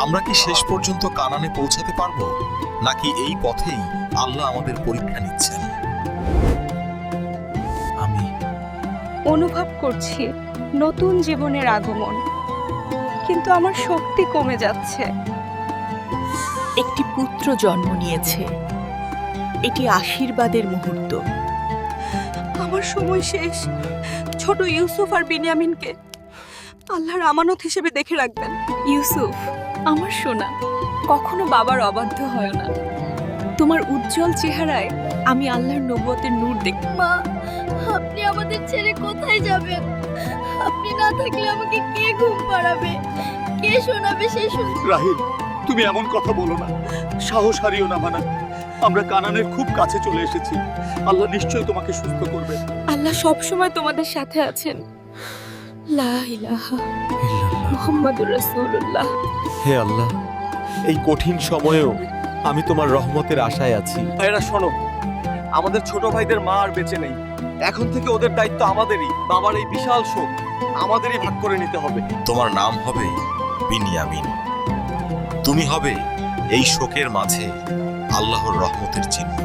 আমরা কি শেষ পর্যন্ত কানানে পৌঁছাতে পারবো, নাকি এই পথেই আল্লাহ আমাদের পরীক্ষা নিচ্ছেন? আমি অনুভব করছি নতুন জীবনের আগমন, কিন্তু আমার শক্তি কমে যাচ্ছে। একটি পুত্র জন্ম নিয়েছে, এটি আশীর্বাদের মুহূর্ত। আমার সময় শেষ। ছোট ইউসুফ আর বিনিয়ামিনকে আল্লাহর আমানত হিসেবে দেখে রাখবেন। ইউসুফ, আমার সোনা, কখনো বাবার অবাধ্য হয় না। তোমার উজ্জ্বল চেহারায় আমি আল্লাহর নবুয়তের নূর দেখি। মা, আপনি আমাদের ছেড়ে কোথায় যাবেন? আপনি না থাকলে আমাকে কে ঘুম পাড়াবে, কে শোনাবে সেই রাহিল, তুমি এমন কথা বলো না। সাহস হারিও না মানা। আমরা কানানের খুব কাছে চলে এসেছি। আল্লাহ নিশ্চয়ই তোমাকে সুস্থ করবে। আল্লাহ সব সময় তোমাদের সাথে আছেন। লা ইলাহা মুহাম্মাদুর রাসূলুল্লাহ। হে আল্লাহ, এই কঠিন সময়েও আমি তোমার রহমতের আশায় আছি। ভাইরা শোনো, আমাদের ছোট ভাইদের মা আর বেঁচে নেই। এখন থেকে ওদের দায়িত্ব আমাদেরই। বাবার এই বিশাল শোক আমাদেরই ভাগ করে নিতে হবে। তোমার নাম হবে বিনিয়ামিন। তুমি হবে এই শোকের মাঝে আল্লাহর রহমতের চিহ্ন।